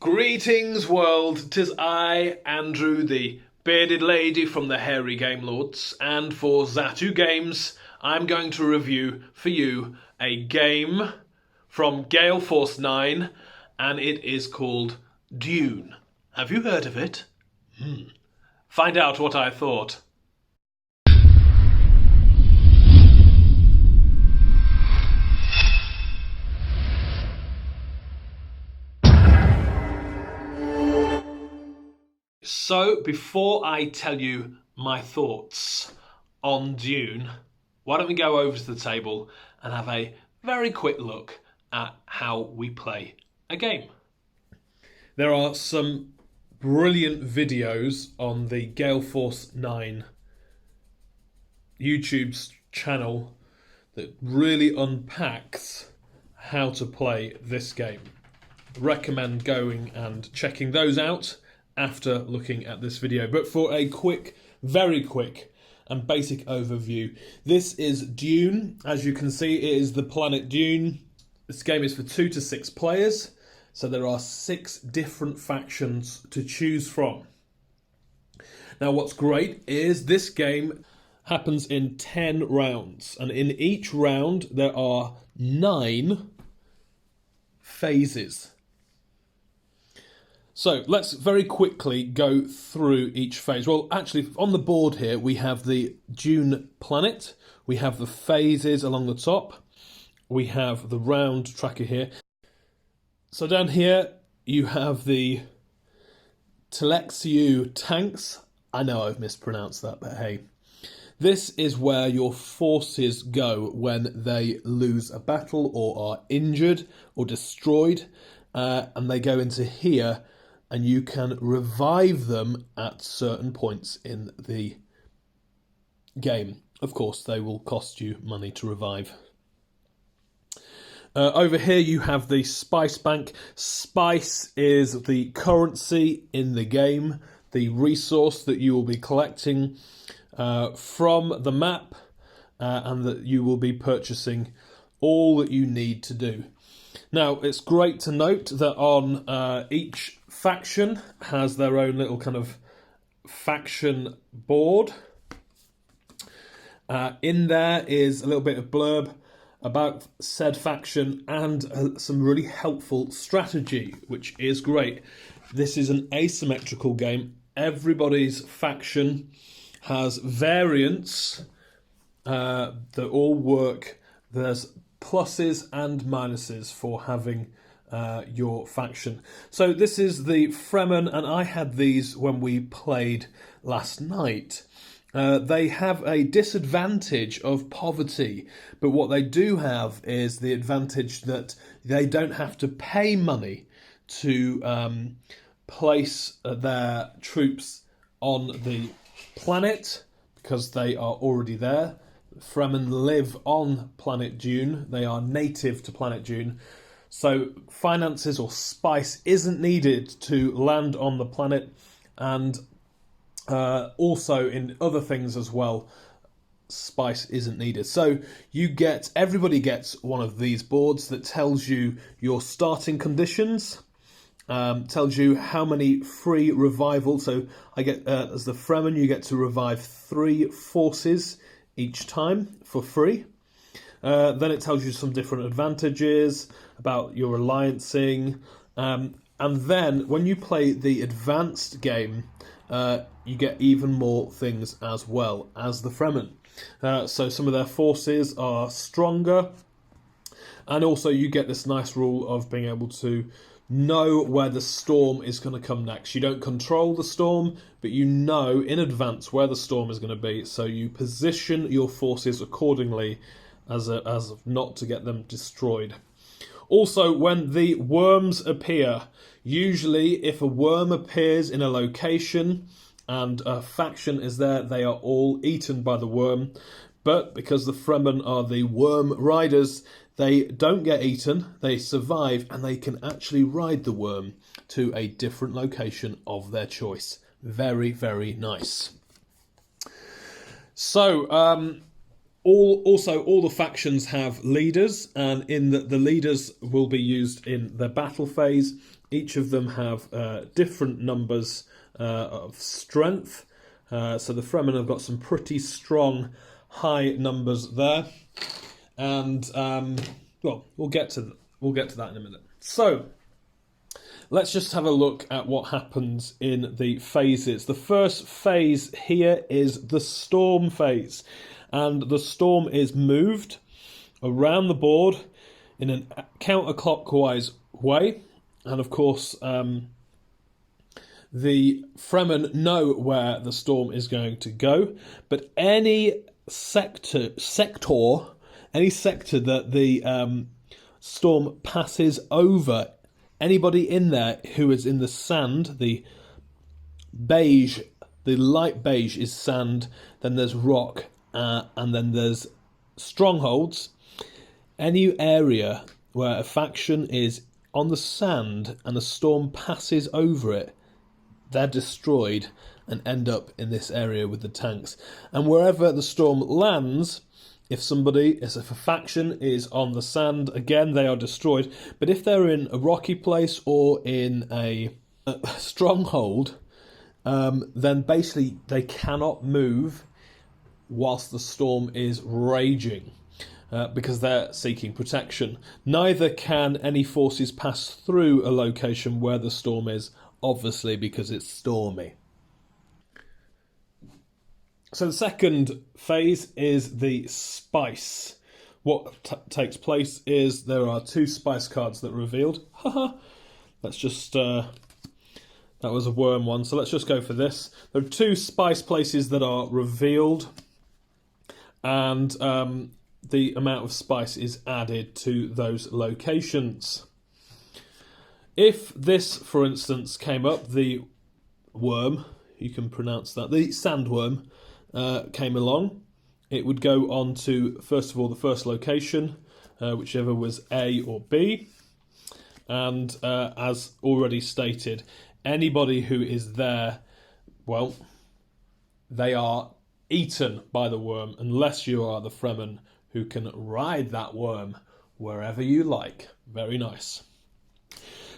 Greetings world, 'tis I, Andrew, the bearded lady from the hairy game lords, and for Zatu Games, I'm going to review for you a game from Gale Force 9, and it is called Dune. Have you heard of it? Find out what I thought. So, before I tell you my thoughts on Dune, why don't we go over to the table and have a very quick look at how we play a game. There are some brilliant videos on the Gale Force 9 YouTube channel that really unpacks how to play this game. Recommend going and checking those out after looking at this video. But for a quick, very quick and basic overview, this is Dune. As you can see, it is the planet Dune. This game is for 2 to 6 players, so there are 6 different factions to choose from. Now what's great is this game happens in 10 rounds, and in each round there are 9 phases. So let's very quickly go through each phase. Well, actually, on the board here, we have the Dune planet. We have the phases along the top. We have the round tracker here. So down here, you have the Telexiu tanks. I know I've mispronounced that, but hey. This is where your forces go when they lose a battle or are injured or destroyed. And they go into here, and you can revive them at certain points in the game. Of course, they will cost you money to revive. Over here you have the Spice Bank. Spice is the currency in the game, the resource that you will be collecting from the map, and that you will be purchasing all that you need to do. Now, it's great to note that on each faction has their own little kind of faction board. In there is a little bit of blurb about said faction and some really helpful strategy, which is great. This is an asymmetrical game. Everybody's faction has variants that all work. There's pluses and minuses for having your faction. So this is the Fremen, and I had these when we played last night. They have a disadvantage of poverty, but what they do have is the advantage that they don't have to pay money to place their troops on the planet because they are already there. Fremen live on planet Dune. They are native to planet Dune. So finances or spice isn't needed to land on the planet, and also in other things as well, spice isn't needed. So everybody gets one of these boards that tells you your starting conditions, tells you how many free revivals. So I get, as the Fremen, you get to revive 3 forces each time for free. Then it tells you some different advantages about your alliancing. And then when you play the advanced game, you get even more things as well as the Fremen. So some of their forces are stronger. And also you get this nice rule of being able to know where the storm is going to come next. You don't control the storm, but you know in advance where the storm is going to be, so you position your forces accordingly as not to get them destroyed. Also, when the worms appear, usually if a worm appears in a location and a faction is there, they are all eaten by the worm. But because the Fremen are the worm riders, they don't get eaten, they survive, and they can actually ride the worm to a different location of their choice. Very, very nice. So, all the factions have leaders, and in the leaders will be used in the battle phase. Each of them have different numbers of strength. So the Fremen have got some pretty strong high numbers there, and well, we'll get to that in a minute. So let's just have a look at what happens in the phases. The first phase here is the storm phase, and the storm is moved around the board in a counterclockwise way, and of course the Fremen know where the storm is going to go, but any sector that the storm passes over, anybody in there who is in the sand, the light beige is sand, then there's rock, and then there's strongholds. Any area where a faction is on the sand and the storm passes over it, they're destroyed and end up in this area with the tanks. And wherever the storm lands, if a faction is on the sand, again, they are destroyed. But if they're in a rocky place or in a stronghold, then basically they cannot move whilst the storm is raging, because they're seeking protection. Neither can any forces pass through a location where the storm is, obviously because it's stormy. So the second phase is the spice. What takes place is there are 2 spice cards that are revealed. Let's just... that was a worm one, so let's just go for this. There are 2 spice places that are revealed, and the amount of spice is added to those locations. If this, for instance, came up, the worm, you can pronounce that, the sandworm, came along, it would go on to, first of all, the first location, whichever was A or B. And as already stated, anybody who is there, well, they are eaten by the worm, unless you are the Fremen who can ride that worm wherever you like. Very nice.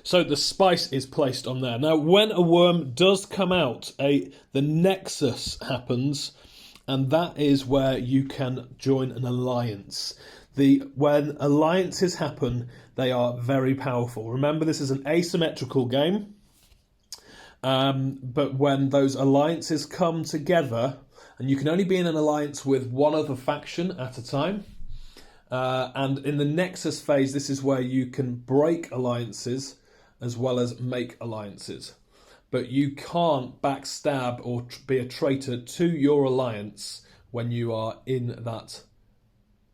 So the spice is placed on there. Now, when a worm does come out, the nexus happens, and that is where you can join an alliance. When alliances happen, they are very powerful. Remember, this is an asymmetrical game, but when those alliances come together, and you can only be in an alliance with one other faction at a time, and in the nexus phase, this is where you can break alliances as well as make alliances. But you can't backstab or be a traitor to your alliance when you are in that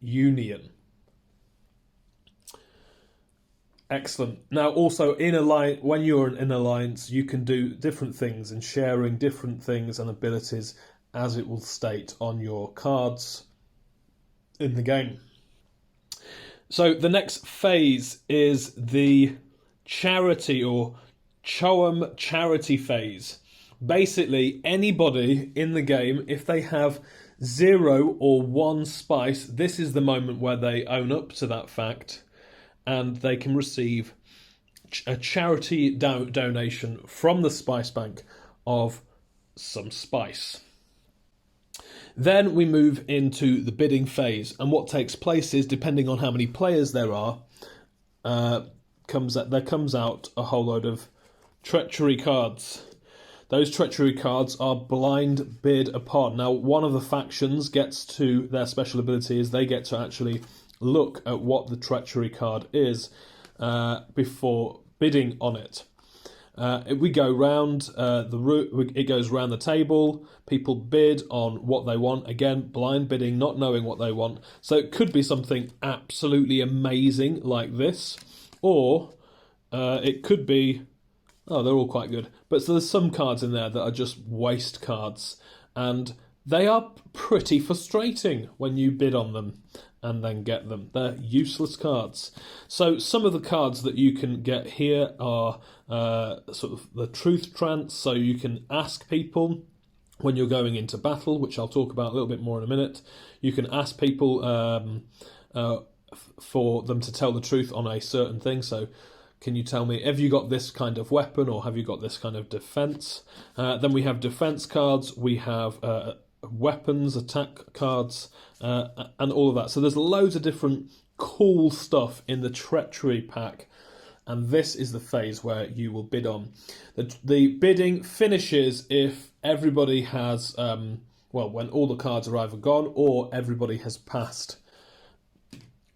union. Excellent. Now, also, when you're in an alliance, you can do different things and sharing different things and abilities, as it will state on your cards in the game. So the next phase is the charity or Choam charity phase. Basically, anybody in the game, if they have 0 or 1 spice, this is the moment where they own up to that fact, and they can receive a charity donation from the spice bank of some spice. Then we move into the bidding phase, and what takes place is, depending on how many players there are, comes out a whole load of treachery cards. Those treachery cards are blind bid upon. Now, one of the factions gets to, their special ability is they get to actually look at what the treachery card is before bidding on it. We go round it goes round the table. People bid on what they want. Again, blind bidding, not knowing what they want. So it could be something absolutely amazing like this, or it could be, they're all quite good. But so there's some cards in there that are just waste cards, and they are pretty frustrating when you bid on them and then get them. They're useless cards. So some of the cards that you can get here are sort of the truth trance, so you can ask people when you're going into battle, which I'll talk about a little bit more in a minute. You can ask people for them to tell the truth on a certain thing. So can you tell me, have you got this kind of weapon or have you got this kind of defense? Then we have defense cards, we have weapons, attack cards, and all of that. So there's loads of different cool stuff in the treachery pack, and this is the phase where you will bid on. The bidding finishes if everybody has, when all the cards are either gone or everybody has passed,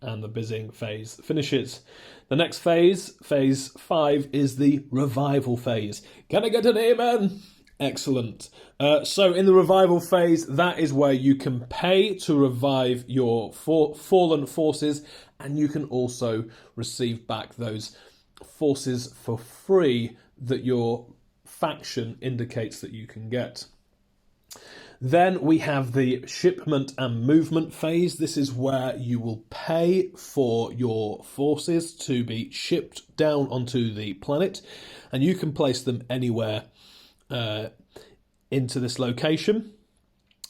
and the bidding phase finishes. The next phase, phase 5, is the revival phase. Can I get an amen? Excellent. So in the revival phase, that is where you can pay to revive your fallen forces, and you can also receive back those forces for free that your faction indicates that you can get. Then we have the shipment and movement phase. This is where you will pay for your forces to be shipped down onto the planet, and you can place them anywhere into this location.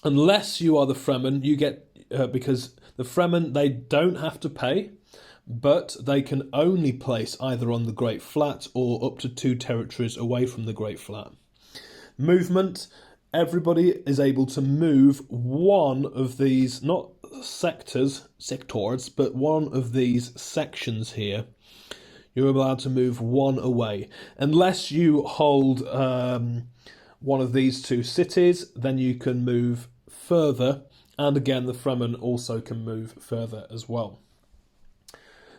Unless you are the Fremen, you get, because the Fremen, they don't have to pay, but they can only place either on the Great Flat or up to 2 territories away from the Great Flat. Movement, everybody is able to move one of these, not sectors, but one of these sections here. You're allowed to move one away. Unless you hold one of these 2 cities, then you can move further. And again, the Fremen also can move further as well.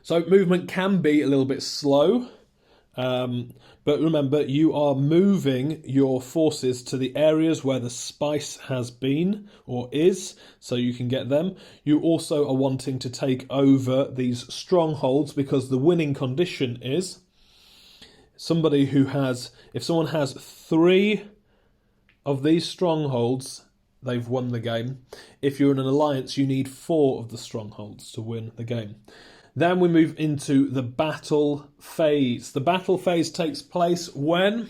So movement can be a little bit slow. But remember, you are moving your forces to the areas where the spice has been or is, so you can get them. You also are wanting to take over these strongholds, because the winning condition is if someone has 3 of these strongholds, they've won the game. If you're in an alliance, you need 4 of the strongholds to win the game. Then we move into the battle phase. The battle phase takes place when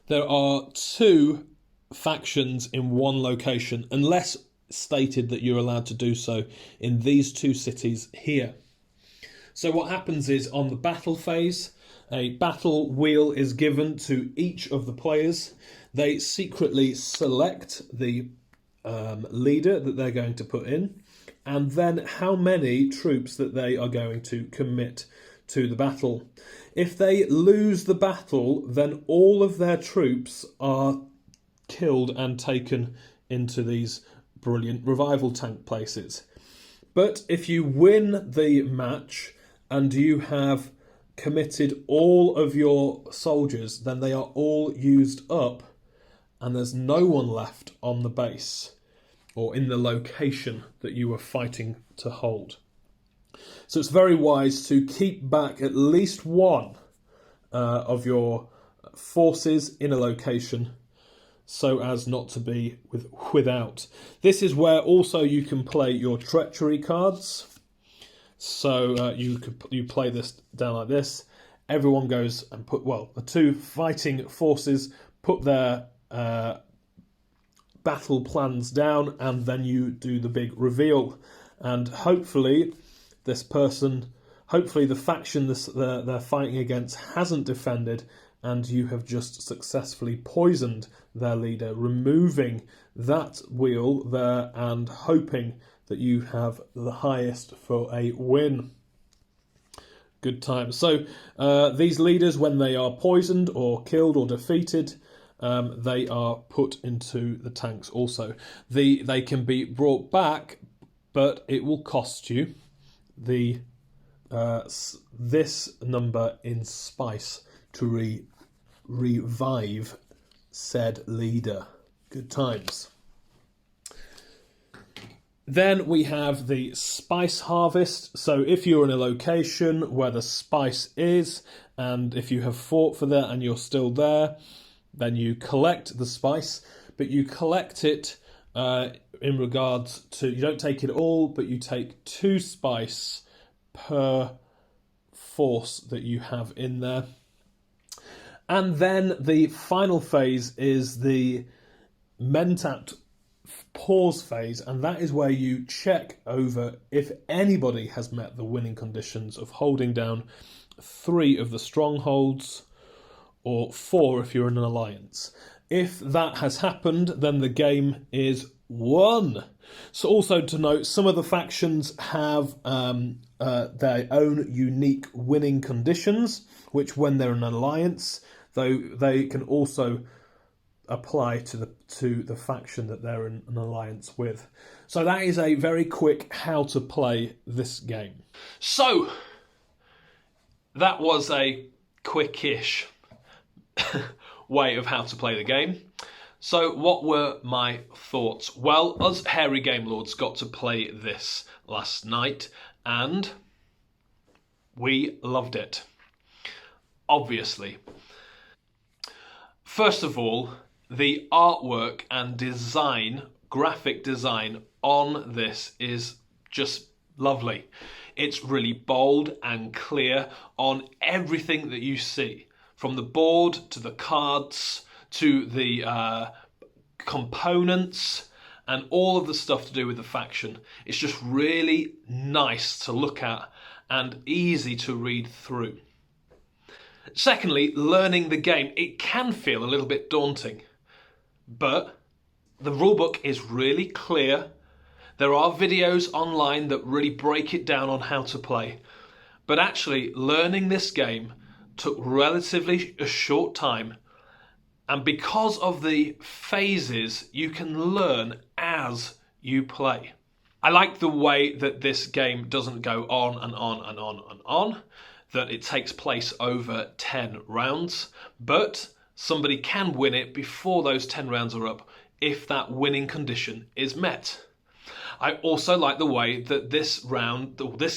there are 2 factions in one location, unless stated that you're allowed to do so in these 2 cities here. So what happens is, on the battle phase, a battle wheel is given to each of the players. They secretly select the leader that they're going to put in, and then how many troops that they are going to commit to the battle. If they lose the battle, then all of their troops are killed and taken into these brilliant revival tank places. But if you win the match and you have committed all of your soldiers, then they are all used up and there's no one left on the base or in the location that you were fighting to hold. So it's very wise to keep back at least one of your forces in a location so as not to be without. This is where also you can play your treachery cards. So you play this down like this. Everyone goes and the 2 fighting forces put their battle plans down, and then you do the big reveal. And hopefully the faction they're fighting against hasn't defended, and you have just successfully poisoned their leader, removing that wheel there and hoping that you have the highest for a win. Good time. So these leaders, when they are poisoned or killed or defeated, they are put into the tanks also. They can be brought back, but it will cost you this number in spice to revive said leader. Good times. Then we have the spice harvest. So if you're in a location where the spice is, and if you have fought for that and you're still there, then you collect the spice, but you collect it in regards to, you don't take it all, but you take 2 spice per force that you have in there. And then the final phase is the Mentat pause phase, and that is where you check over if anybody has met the winning conditions of holding down 3 of the strongholds, or 4 if you're in an alliance. If that has happened, then the game is won. So also to note, some of the factions have their own unique winning conditions, which when they're in an alliance, though they can also apply to the faction that they're in an alliance with. So that is a very quick how to play this game. So that was a quickish way of how to play the game. So what were my thoughts? Well, us hairy game lords got to play this last night and we loved it. Obviously. First of all, the artwork and design, graphic design on this is just lovely. It's really bold and clear on everything that you see. From the board to the cards to the components and all of the stuff to do with the faction. It's just really nice to look at and easy to read through. Secondly, learning the game. It can feel a little bit daunting, but the rulebook is really clear. There are videos online that really break it down on how to play. But actually, learning this game took relatively a short time. And because of the phases, you can learn as you play. I like the way that this game doesn't go on and on and on and on, that it takes place over 10 rounds, but somebody can win it before those 10 rounds are up if that winning condition is met. I also like the way that this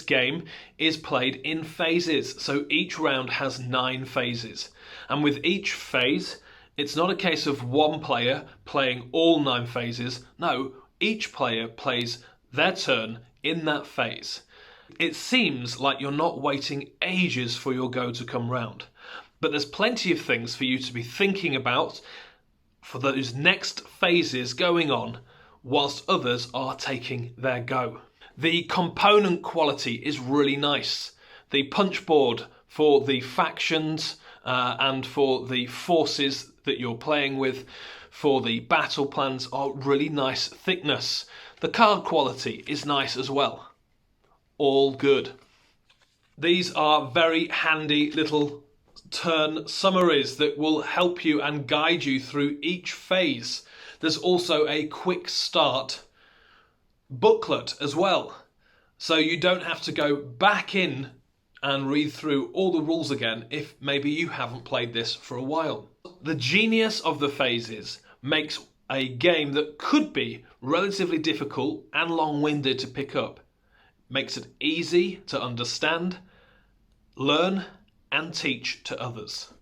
game is played in phases. So each round has 9 phases. And with each phase, it's not a case of one player playing all 9 phases. No, each player plays their turn in that phase. It seems like you're not waiting ages for your go to come round. But there's plenty of things for you to be thinking about for those next phases going on, whilst others are taking their go. The component quality is really nice. The punch board for the factions and for the forces that you're playing with, for the battle plans, are really nice thickness. The card quality is nice as well. All good. These are very handy little turn summaries that will help you and guide you through each phase. There's also a quick start booklet as well, so you don't have to go back in and read through all the rules again if maybe you haven't played this for a while. The genius of the phases makes a game that could be relatively difficult and long-winded to pick up. Makes it easy to understand, learn and teach to others.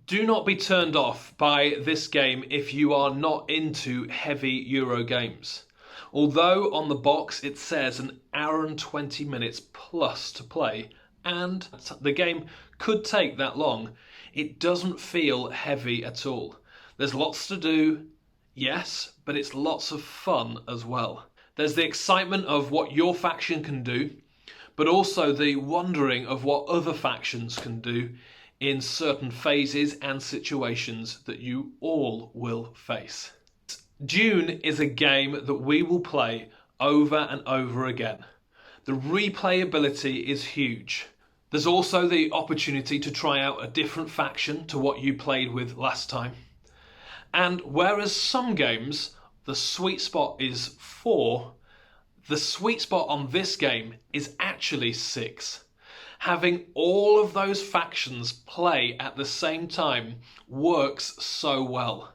Do not be turned off by this game if you are not into heavy Euro games. Although on the box it says an hour and 20 minutes plus to play, and the game could take that long, it doesn't feel heavy at all. There's lots to do, yes, but it's lots of fun as well. There's the excitement of what your faction can do, but also the wondering of what other factions can do in certain phases and situations that you all will face. Dune is a game that we will play over and over again. The replayability is huge. There's also the opportunity to try out a different faction to what you played with last time. And whereas some games, the sweet spot is 4, the sweet spot on this game is actually 6. Having all of those factions play at the same time works so well.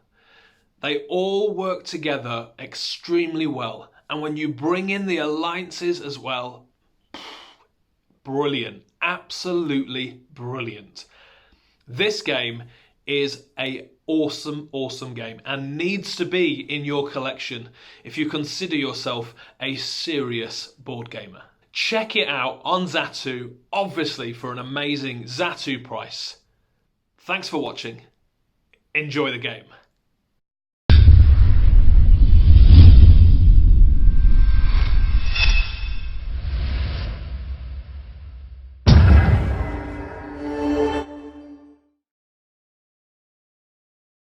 They all work together extremely well. And when you bring in the alliances as well, brilliant. Absolutely brilliant. This game is an awesome game and needs to be in your collection if you consider yourself a serious board gamer. Check it out on Zatu, obviously for an amazing Zatu price. Thanks for watching. Enjoy the game.